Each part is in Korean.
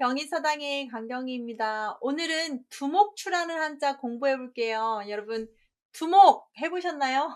경희서당의 강경희입니다. 오늘은 두목추라는 한자 공부해 볼게요. 여러분, 두목 해보셨나요?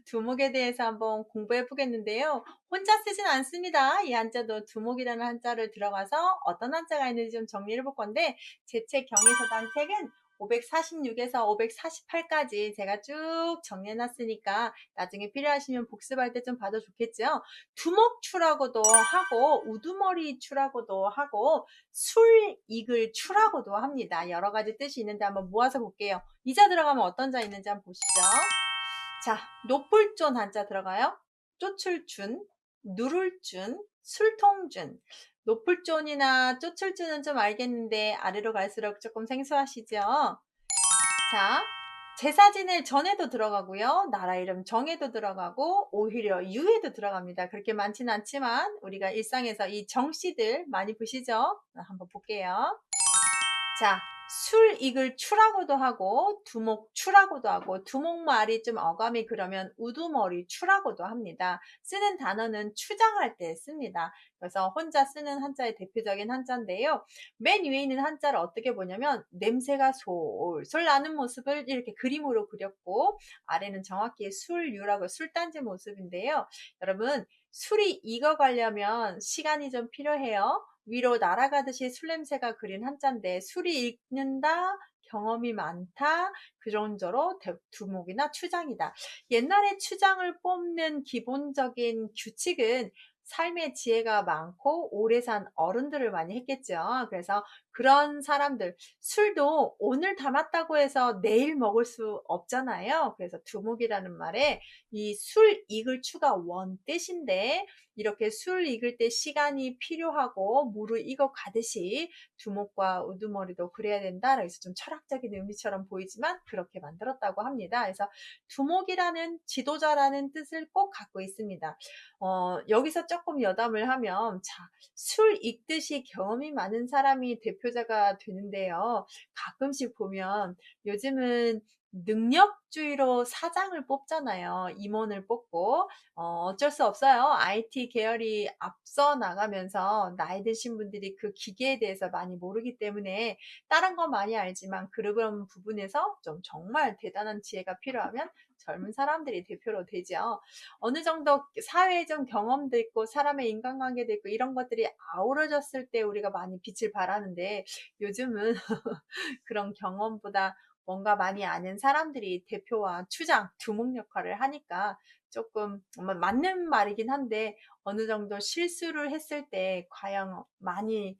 두목에 대해서 한번 공부해 보겠는데요. 혼자 쓰진 않습니다. 이 한자도 두목이라는 한자를 들어가서 어떤 한자가 있는지 좀 정리해 볼 건데, 제 책 경희서당 책은 546에서 548까지 제가 쭉 정리해 놨으니까 나중에 필요하시면 복습할 때 좀 봐도 좋겠죠. 두목추라고도 하고 우두머리추라고도 하고 술익을 추라고도 합니다. 여러 가지 뜻이 있는데 한번 모아서 볼게요. 이 자 들어가면 어떤 자 있는지 한번 보시죠. 자, 노뿔존 한자 들어가요. 쪼출준, 누룰준, 술통준. 노뿔존이나 쪼출준은 좀 알겠는데 아래로 갈수록 조금 생소하시죠? 자, 제사 지낼 전에도 들어가고요. 나라 이름 정에도 들어가고 오히려 유에도 들어갑니다. 그렇게 많지는 않지만 우리가 일상에서 이 정씨들 많이 보시죠? 한번 볼게요. 자, 술익을 추라고도 하고 두목추라고도 하고 두목말이 좀 어감이 그러면 우두머리 추라고도 합니다. 쓰는 단어는 추장할 때 씁니다. 그래서 혼자 쓰는 한자의 대표적인 한자인데요. 맨 위에 있는 한자를 어떻게 보냐면 냄새가 솔솔 나는 모습을 이렇게 그림으로 그렸고 아래는 정확히 술유라고 술단지 모습인데요. 여러분, 술이 익어가려면 시간이 좀 필요해요. 위로 날아가듯이 술 냄새가 그린 한자인데 술이 익는다, 경험이 많다, 그런저로 두목이나 추장이다. 옛날에 추장을 뽑는 기본적인 규칙은 삶의 지혜가 많고 오래 산 어른들을 많이 했겠죠. 그래서 그런 사람들, 술도 오늘 담았다고 해서 내일 먹을 수 없잖아요. 그래서 두목이라는 말에 이 술 익을 추가 원뜻인데 이렇게 술 익을 때 시간이 필요하고 물을 익어 가듯이 두목과 우두머리도 그래야 된다. 그래서 좀 철학적인 의미처럼 보이지만 그렇게 만들었다고 합니다. 그래서 두목이라는 지도자라는 뜻을 꼭 갖고 있습니다. 여기서 조금 여담을 하면 자, 술 익듯이 경험이 많은 사람이 대표자가 되는데요. 가끔씩 보면 요즘은 능력주의로 사장을 뽑잖아요. 임원을 뽑고 어쩔 수 없어요. IT 계열이 앞서 나가면서 나이 드신 분들이 그 기계에 대해서 많이 모르기 때문에 다른 건 많이 알지만 그런 부분에서 좀 정말 대단한 지혜가 필요하면 젊은 사람들이 대표로 되죠. 어느 정도 사회에 좀 경험도 있고 사람의 인간관계도 있고 이런 것들이 아우러졌을 때 우리가 많이 빛을 발하는데 요즘은 그런 경험보다 뭔가 많이 아는 사람들이 대표와 추장, 두목 역할을 하니까 조금 맞는 말이긴 한데 어느 정도 실수를 했을 때 과연 많이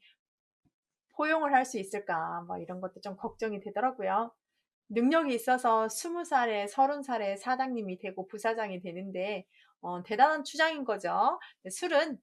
포용을 할 수 있을까 뭐 이런 것도 좀 걱정이 되더라고요. 능력이 있어서 20살에 30살에 사장님이 되고 부사장이 되는데 대단한 추장인 거죠. 술은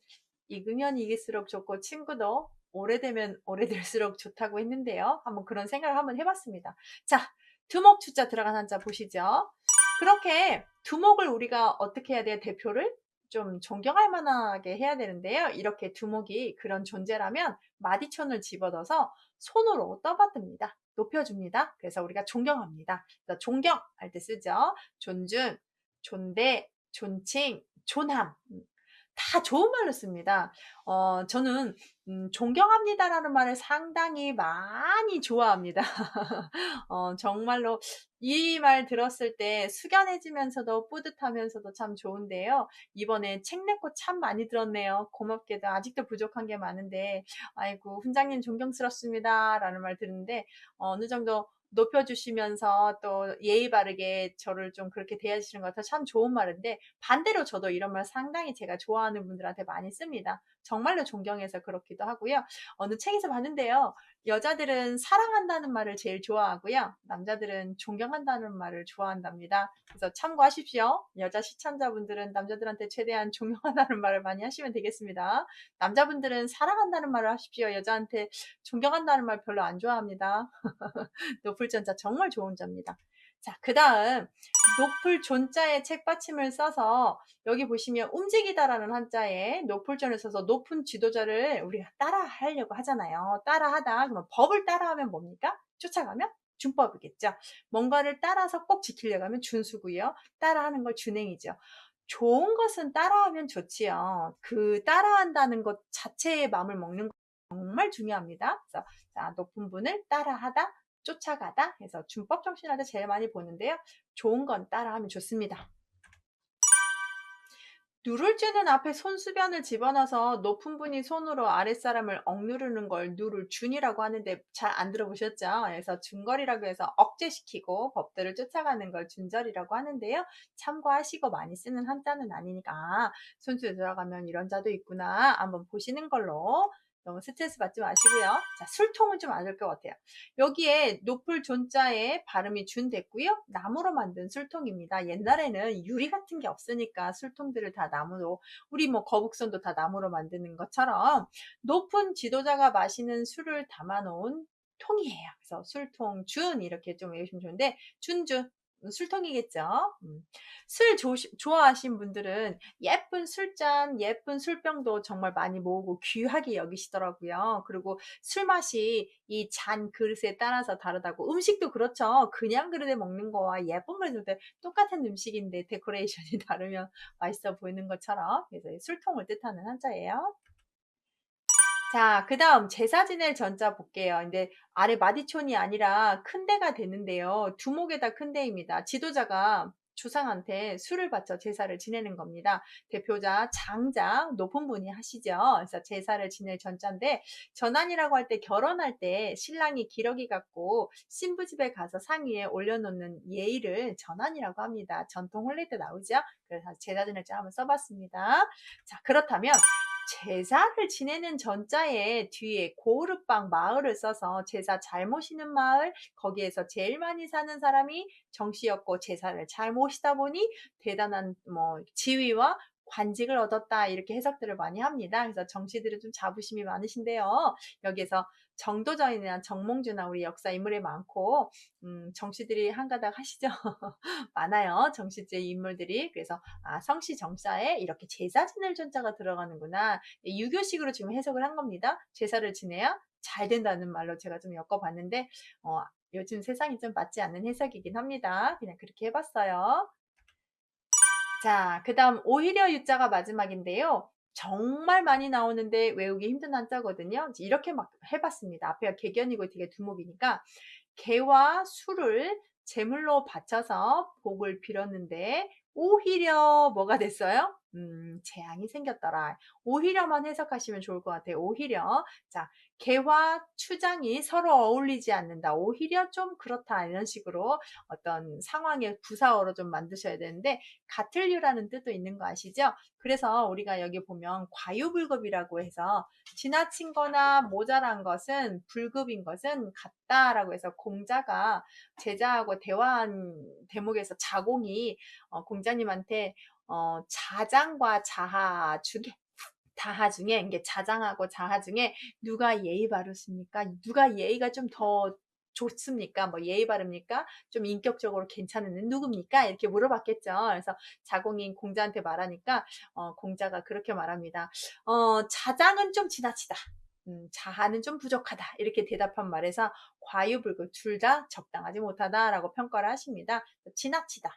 익으면 익을수록 좋고 친구도 오래되면 오래될수록 좋다고 했는데요. 한번 그런 생각을 한번 해봤습니다. 자, 두목추자 들어간 한자 보시죠. 그렇게 두목을 우리가 어떻게 해야 돼요? 대표를 좀 존경할 만하게 해야 되는데요. 이렇게 두목이 그런 존재라면 마디촌을 집어넣어서 손으로 떠받듭니다. 높여줍니다. 그래서 우리가 존경합니다. 그래서 존경할 때 쓰죠. 존중, 존대, 존칭, 존함. 다 좋은 말로 씁니다. 저는 존경합니다라는 말을 상당히 많이 좋아합니다. 정말로 이 말 들었을 때 숙연해지면서도 뿌듯하면서도 참 좋은데요. 이번에 책 냈고 참 많이 들었네요. 고맙게도 아직도 부족한 게 많은데 아이고 훈장님 존경스럽습니다라는 말 듣는데 어느 정도 높여주시면서 또 예의 바르게 저를 좀 그렇게 대해주시는 것 같아서 참 좋은 말인데 반대로 저도 이런 말 상당히 제가 좋아하는 분들한테 많이 씁니다. 정말로 존경해서 그렇기도 하고요. 어느 책에서 봤는데요. 여자들은 사랑한다는 말을 제일 좋아하고요. 남자들은 존경한다는 말을 좋아한답니다. 그래서 참고하십시오. 여자 시청자분들은 남자들한테 최대한 존경한다는 말을 많이 하시면 되겠습니다. 남자분들은 사랑한다는 말을 하십시오. 여자한테 존경한다는 말 별로 안 좋아합니다. 노플 존자 정말 좋은 자입니다. 자, 그 다음 노플 존자의 책받침을 써서 여기 보시면 움직이다라는 한자에 노플존을 써서 높은 지도자를 우리가 따라하려고 하잖아요. 따라하다 그러면 법을 따라하면 뭡니까? 쫓아가면 준법이겠죠. 뭔가를 따라서 꼭 지키려고 하면 준수고요. 따라하는 걸 준행이죠. 좋은 것은 따라하면 좋지요. 그 따라한다는 것 자체에 마음을 먹는 정말 중요합니다. 그래서 자, 높은 분을 따라하다, 쫓아가다 해서 준법 정신할 때 제일 많이 보는데요. 좋은 건 따라하면 좋습니다. 누를 쥐는 앞에 손수변을 집어넣어서 높은 분이 손으로 아랫사람을 억누르는 걸 누를 준이라고 하는데 잘 안 들어보셨죠? 그래서 준거리라고 해서 억제시키고 법대로 쫓아가는 걸 준절이라고 하는데요. 참고하시고 많이 쓰는 한자는 아니니까 손수에 들어가면 이런 자도 있구나 한번 보시는 걸로 너무 스트레스 받지 마시고요. 자, 술통은 좀 안 될 것 같아요. 여기에 높을 존자에 발음이 준 됐고요. 나무로 만든 술통입니다. 옛날에는 유리 같은 게 없으니까 술통들을 다 나무로, 우리 뭐 거북선도 다 나무로 만드는 것처럼 높은 지도자가 마시는 술을 담아놓은 통이에요. 그래서 술통 준 이렇게 좀 외우시면 좋은데 준준 술통이겠죠. 술 좋아하신 분들은 예쁜 술잔, 예쁜 술병도 정말 많이 모으고 귀하게 여기시더라고요. 그리고 술 맛이 이 잔 그릇에 따라서 다르다고. 음식도 그렇죠. 그냥 그릇에 먹는 거와 예쁜 그릇에 때 똑같은 음식인데 데코레이션이 다르면 맛있어 보이는 것처럼. 그래서 술통을 뜻하는 한자예요. 자, 그 다음 제사 지낼 전자 볼게요. 근데 아래 마디촌이 아니라 큰 데가 되는데요. 두목에다 큰 데입니다. 지도자가 조상한테 술을 바쳐 제사를 지내는 겁니다. 대표자, 장자, 높은 분이 하시죠. 그래서 제사를 지낼 전자인데 전환이라고 할 때 결혼할 때 신랑이 기러기 갖고 신부 집에 가서 상 위에 올려놓는 예의를 전환이라고 합니다. 전통 혼례 때 나오죠. 그래서 제사 지낼 자 한번 써봤습니다. 자, 그렇다면 제사를 지내는 전자에 뒤에 고르빵 마을을 써서 제사 잘 모시는 마을, 거기에서 제일 많이 사는 사람이 정씨였고 제사를 잘 모시다 보니 대단한 뭐 지위와 관직을 얻었다 이렇게 해석들을 많이 합니다. 그래서 정씨들은 좀 자부심이 많으신데요. 여기에서 정도전이나 정몽주나 우리 역사 인물이 많고 정씨들이 한가닥 하시죠. 많아요. 정씨제 인물들이. 그래서 성씨 정자에 이렇게 제사 지낼 전자가 들어가는구나. 유교식으로 지금 해석을 한 겁니다. 제사를 지내야 잘 된다는 말로 제가 좀 엮어봤는데 요즘 세상이 좀 맞지 않는 해석이긴 합니다. 그냥 그렇게 해봤어요. 자, 그 다음 오히려 유자가 마지막인데요. 정말 많이 나오는데 외우기 힘든 한자거든요. 이렇게 막 해봤습니다. 앞에가 개견이고 뒤에 두목이니까 개와 술을 제물로 바쳐서 복을 빌었는데 오히려 뭐가 됐어요? 재앙이 생겼더라. 오히려만 해석하시면 좋을 것 같아요. 오히려. 자, 개와 추장이 서로 어울리지 않는다. 오히려 좀 그렇다. 이런 식으로 어떤 상황의 부사어로 좀 만드셔야 되는데 같을 류라는 뜻도 있는 거 아시죠? 그래서 우리가 여기 보면 과유불급이라고 해서 지나친 거나 모자란 것은 불급인 것은 같다라고 해서 공자가 제자하고 대화한 대목에서 자공이 공자님한테 자장과 자하 중에 다하 중에 이게 자장하고 자하 중에 누가 예의 바르십니까? 누가 예의가 좀 더 좋습니까? 뭐 예의 바릅니까? 좀 인격적으로 괜찮은 누굽니까? 이렇게 물어봤겠죠. 그래서 자공인 공자한테 말하니까 공자가 그렇게 말합니다. 자장은 좀 지나치다. 자하는 좀 부족하다. 이렇게 대답한 말에서 과유불급 둘 다 적당하지 못하다라고 평가를 하십니다. 지나치다.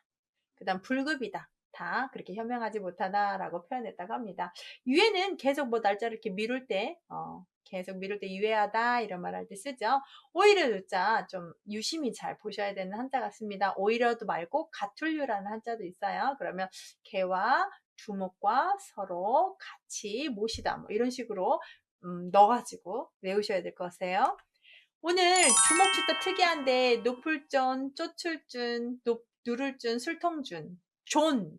그 다음 불급이다. 다 그렇게 현명하지 못하다라고 표현했다고 합니다. 유예는 계속 뭐 날짜를 이렇게 미룰 때, 계속 미룰 때 유예하다 이런 말 할 때 쓰죠. 오히려 유자 좀 유심히 잘 보셔야 되는 한자 같습니다. 오히려도 말고 가툴류라는 한자도 있어요. 그러면 개와 두목과 서로 같이 모시다 뭐 이런 식으로 넣어가지고 외우셔야 될 것 같아요. 오늘 주먹주도 특이한데 높을존, 쪼출준, 누를준, 술통준,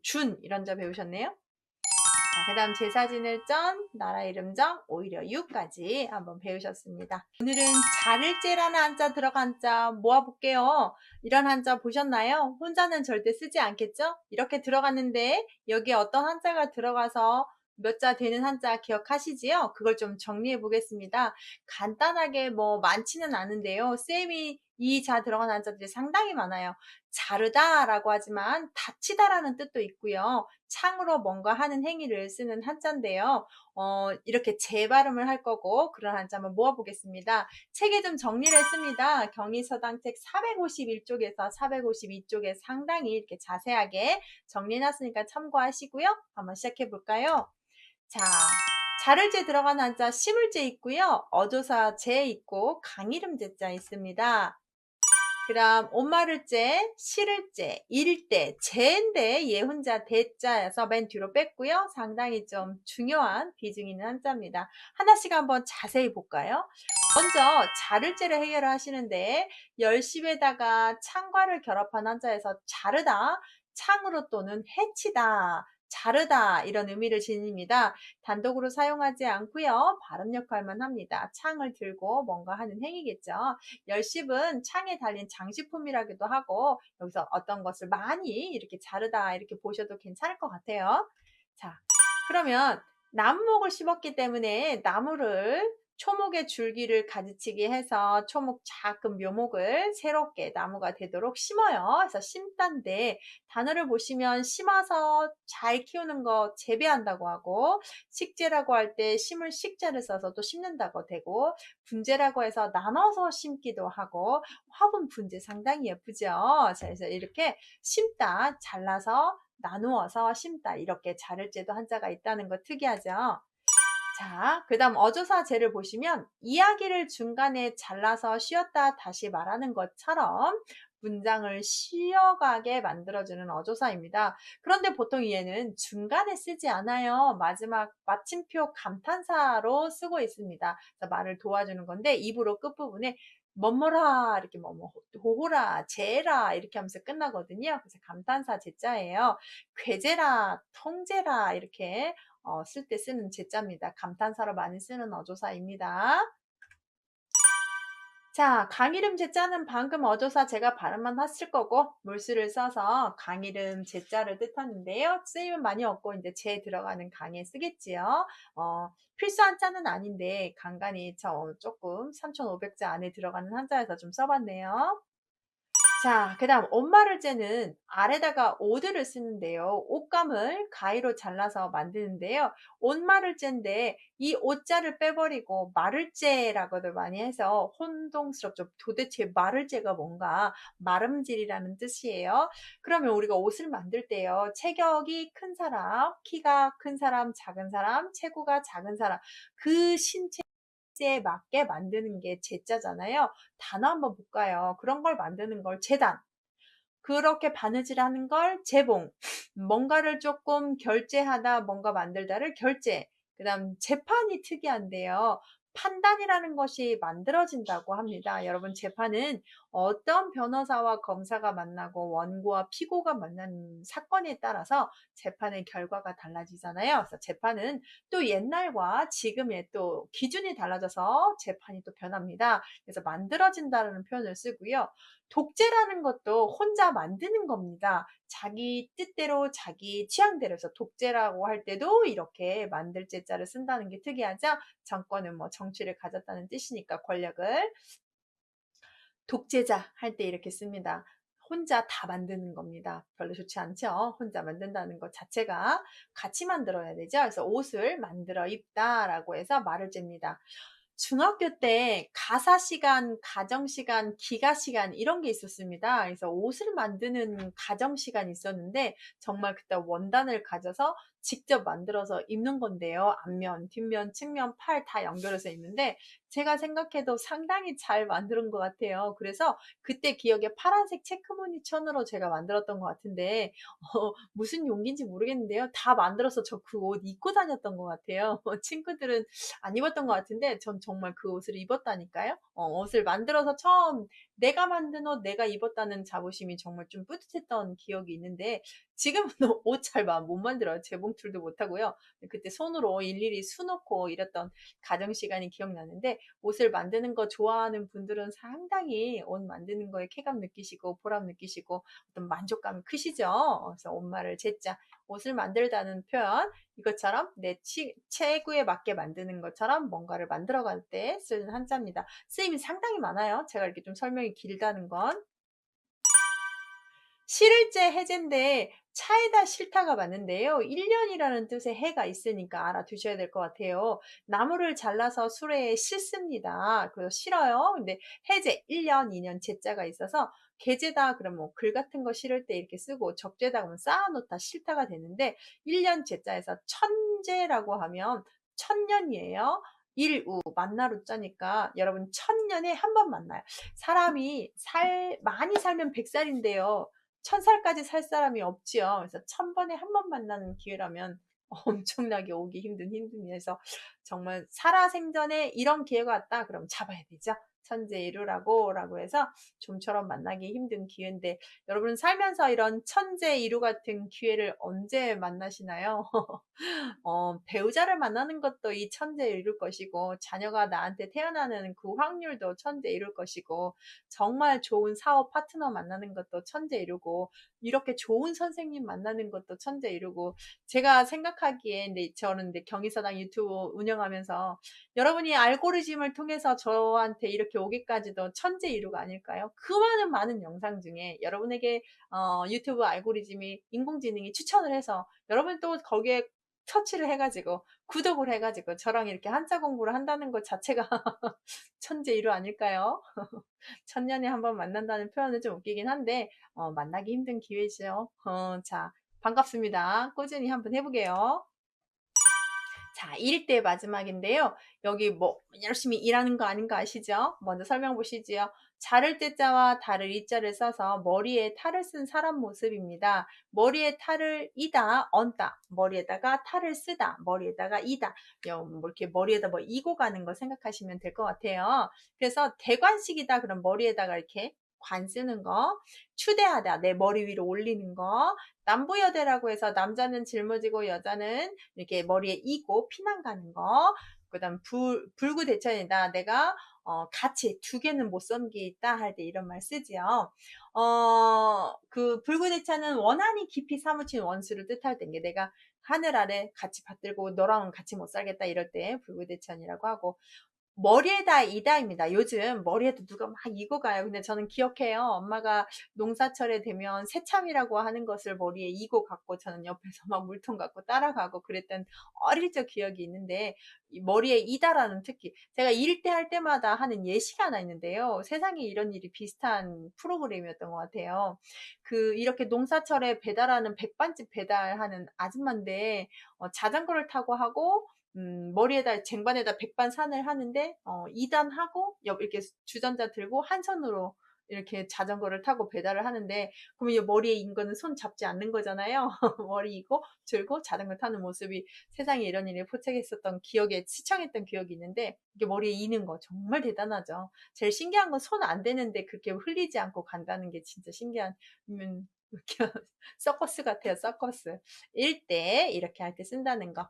준 이런 자 배우셨네요. 자, 그 다음 제사 지낼 전, 나라 이름 정, 오히려 유까지 한번 배우셨습니다. 오늘은 자를제라는 한자 들어간 자 모아볼게요. 이런 한자 보셨나요? 혼자는 절대 쓰지 않겠죠? 이렇게 들어갔는데 여기에 어떤 한자가 들어가서 몇 자 되는 한자 기억하시지요? 그걸 좀 정리해 보겠습니다. 간단하게 뭐 많지는 않은데요. 쌤이 이 자 들어간 한자들이 상당히 많아요. 자르다라고 하지만 다치다라는 뜻도 있고요. 창으로 뭔가 하는 행위를 쓰는 한자인데요. 이렇게 재발음을 할 거고 그런 한자 한번 모아보겠습니다. 책에 좀 정리를 했습니다. 경의서당책 451쪽에서 452쪽에 상당히 이렇게 자세하게 정리해놨으니까 참고하시고요. 한번 시작해 볼까요? 자, 자를제 들어간 한자 심을제 있고요. 어조사 제 있고 강이름제 자 있습니다. 그다음 옷마를제, 실을제, 일대, 제인데 얘 혼자 대자여서 맨 뒤로 뺐고요. 상당히 좀 중요한 비중 있는 한자입니다. 하나씩 한번 자세히 볼까요? 먼저 자를제를 해결하시는데 열심에다가 창과를 결합한 한자에서 자르다, 창으로 또는 해치다, 자르다 이런 의미를 지닙니다. 단독으로 사용하지 않고요. 발음 역할만 합니다. 창을 들고 뭔가 하는 행위겠죠. 열십은 창에 달린 장식품이라기도 하고 여기서 어떤 것을 많이 이렇게 자르다 이렇게 보셔도 괜찮을 것 같아요. 자, 그러면 나무목을 심었기 때문에 나무를 초목의 줄기를 가지치기 해서 초목 작은 묘목을 새롭게 나무가 되도록 심어요. 그래서 심단데 단어를 보시면 심어서 잘 키우는 거 재배한다고 하고 식재라고 할 때 심을 식자를 써서 또 심는다고 되고 분재라고 해서 나눠서 심기도 하고 화분 분재 상당히 예쁘죠. 자, 그래서 이렇게 심다 잘라서 나누어서 심다 이렇게 자를제도 한자가 있다는 거 특이하죠. 자, 그 다음 어조사 제를 보시면 이야기를 중간에 잘라서 쉬었다 다시 말하는 것처럼 문장을 쉬어가게 만들어주는 어조사입니다. 그런데 보통 얘는 중간에 쓰지 않아요. 마지막 마침표 감탄사로 쓰고 있습니다. 말을 도와주는 건데 입으로 끝부분에 뭐뭐라 이렇게 뭐뭐 호호라 제라 이렇게 하면서 끝나거든요. 그래서 감탄사 제자예요. 괴제라 통제라 이렇게 쓸 때 쓰는 제자입니다. 감탄사로 많이 쓰는 어조사입니다. 자, 강이름 제자는 방금 어조사 제가 발음만 했을 거고 물수를 써서 강이름 제자를 뜻하는데요. 쓰임은 많이 없고 이제 제 들어가는 강에 쓰겠지요. 필수 한자는 아닌데 간간히 조금 3,500자 안에 들어가는 한자여서 좀 써봤네요. 자, 그 다음 옷마를제는 아래다가 오드를 쓰는데요. 옷감을 가위로 잘라서 만드는데요. 옷마를제인데 이 옷자를 빼버리고 마를제라고도 많이 해서 혼동스럽죠. 도대체 마를제가 뭔가 마름질이라는 뜻이에요. 그러면 우리가 옷을 만들 때요. 체격이 큰 사람, 키가 큰 사람, 작은 사람, 체구가 작은 사람 그 신체 에 맞게 만드는 게 제자잖아요. 단어 한번 볼까요? 그런 걸 만드는 걸 재단. 그렇게 바느질하는 걸 재봉. 뭔가를 조금 결제하다 뭔가 만들다를 결제. 그다음 재판이 특이한데요. 판단이라는 것이 만들어진다고 합니다. 여러분 재판은 어떤 변호사와 검사가 만나고 원고와 피고가 만난 사건에 따라서 재판의 결과가 달라지잖아요. 그래서 재판은 또 옛날과 지금의 또 기준이 달라져서 재판이 또 변합니다. 그래서 만들어진다는 표현을 쓰고요. 독재라는 것도 혼자 만드는 겁니다. 자기 뜻대로 자기 취향대로 해서 독재라고 할 때도 이렇게 만들 제자를 쓴다는 게 특이하죠. 정권은 뭐 정치를 가졌다는 뜻이니까 권력을 독재자 할 때 이렇게 씁니다. 혼자 다 만드는 겁니다. 별로 좋지 않죠? 혼자 만든다는 것 자체가 같이 만들어야 되죠. 그래서 옷을 만들어 입다라고 해서 말을 잽니다. 중학교 때 가사 시간, 가정 시간, 기가 시간 이런 게 있었습니다. 그래서 옷을 만드는 가정 시간이 있었는데 정말 그때 원단을 가져서 직접 만들어서 입는 건데요. 앞면, 뒷면, 측면, 팔 다 연결해서 입는데 제가 생각해도 상당히 잘 만든 것 같아요. 그래서 그때 기억에 파란색 체크무늬 천으로 제가 만들었던 것 같은데 무슨 용기인지 모르겠는데요. 다 만들어서 저 그 옷 입고 다녔던 것 같아요. 친구들은 안 입었던 것 같은데 전 정말 그 옷을 입었다니까요. 옷을 만들어서 처음 내가 만든 옷 내가 입었다는 자부심이 정말 좀 뿌듯했던 기억이 있는데 지금은 옷 잘 못 만들어요. 재봉틀도 못하고요. 그때 손으로 일일이 수놓고 이랬던 가정 시간이 기억나는데 옷을 만드는 거 좋아하는 분들은 상당히 옷 만드는 거에 쾌감 느끼시고 보람 느끼시고 어떤 만족감이 크시죠. 그래서 옷말을 제자 옷을 만들다는 표현 이것처럼 내 체구에 맞게 만드는 것처럼 뭔가를 만들어갈 때 쓰는 한자입니다. 쓰임이 상당히 많아요. 제가 이렇게 좀 설명이 길다는 건. 실을제 해제인데 차에다 실타가 맞는데요. 1년이라는 뜻의 해가 있으니까 알아두셔야 될 것 같아요. 나무를 잘라서 수레에 싣습니다. 그래서 실어요. 근데 해제 1년, 2년 제자가 있어서 계제다 그러면 뭐 글 같은 거 실을 때 이렇게 쓰고 적재다 그러면 쌓아놓다 실타가 되는데 1년 제자에서 천제라고 하면 천년이에요. 일우 만나로 짜니까 여러분 천년에 한 번 만나요. 사람이 많이 살면 100살인데요. 1000살까지 살 사람이 없지요. 그래서 1000번에 한 번 만나는 기회라면 엄청나게 오기 힘듭니다. 정말 살아생전에 이런 기회가 왔다 그럼 잡아야 되죠. 천재이루라고 해서 좀처럼 만나기 힘든 기회인데 여러분 살면서 이런 천재이루 같은 기회를 언제 만나시나요? 배우자를 만나는 것도 이 천재 이룰 것이고, 자녀가 나한테 태어나는 그 확률도 천재 이룰 것이고, 정말 좋은 사업 파트너 만나는 것도 천재 이루고, 이렇게 좋은 선생님 만나는 것도 천재 이루고, 제가 생각하기에, 저는 경의사당 유튜브 운영하면서, 여러분이 알고리즘을 통해서 저한테 이렇게 오기까지도 천재 이루가 아닐까요? 그 많은 영상 중에 여러분에게 유튜브 알고리즘이 인공지능이 추천을 해서 여러분 또 거기에 터치를 해가지고 구독을 해가지고 저랑 이렇게 한자 공부를 한다는 것 자체가 천재 일우 아닐까요? 천년에 한 번 만난다는 표현은 좀 웃기긴 한데 만나기 힘든 기회죠. 자, 반갑습니다. 꾸준히 한번 해보게요. 자, 일 대 마지막인데요. 여기 뭐 열심히 일하는 거 아닌 거 아시죠? 먼저 설명 보시지요. 자를 때자와 달을 이자를 써서 머리에 탈을 쓴 사람 모습입니다. 머리에 탈을 이다, 얹다. 머리에다가 탈을 쓰다. 머리에다가 이다. 뭐 이렇게 머리에다 뭐 이고 가는 거 생각하시면 될 것 같아요. 그래서 대관식이다. 그럼 머리에다가 이렇게 관 쓰는 거. 추대하다. 내 머리 위로 올리는 거. 남부여대라고 해서 남자는 짊어지고 여자는 이렇게 머리에 이고 피난 가는 거. 그다음 불구대천이다. 내가 같이 두 개는 못 섬기다 할 때 이런 말 쓰지요. 그 불구대천은 원한이 깊이 사무친 원수를 뜻할 때인 게 내가 하늘 아래 같이 받들고 너랑은 같이 못 살겠다 이럴 때 불구대천이라고 하고 머리에다 이다입니다. 요즘 머리에도 누가 막 이고 가요. 근데 저는 기억해요. 엄마가 농사철에 되면 새참이라고 하는 것을 머리에 이고 갖고 저는 옆에서 막 물통 갖고 따라가고 그랬던 어릴 적 기억이 있는데 이 머리에 이다라는 특히 제가 일 때 할 때마다 하는 예시가 하나 있는데요. 세상에 이런 일이 비슷한 프로그램이었던 것 같아요. 그 이렇게 농사철에 배달하는 백반집 배달하는 아줌마인데 자전거를 타고 하고 머리에다 쟁반에다 백반산을 하는데 2단 하고 이렇게 주전자 들고 한 손으로 이렇게 자전거를 타고 배달을 하는데 그러면 이 머리에 인 거는 손 잡지 않는 거잖아요. 머리 이고 들고 자전거 타는 모습이 세상에 이런 일을 포착했었던 기억에 시청했던 기억이 있는데 이게 머리에 이는 거 정말 대단하죠. 제일 신기한 건 손 안 대는데 그렇게 흘리지 않고 간다는 게 진짜 신기한 서커스 같아요. 서커스. 일 때 이렇게 할 때 쓴다는 거.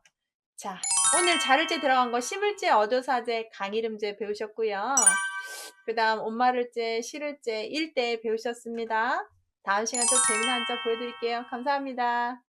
자, 오늘 자를제 들어간 거 심을제, 어조사제, 강이름제 배우셨고요. 그 다음 온마를제, 실을제, 일대 배우셨습니다. 다음 시간에 또 재미난 한자 보여드릴게요. 감사합니다.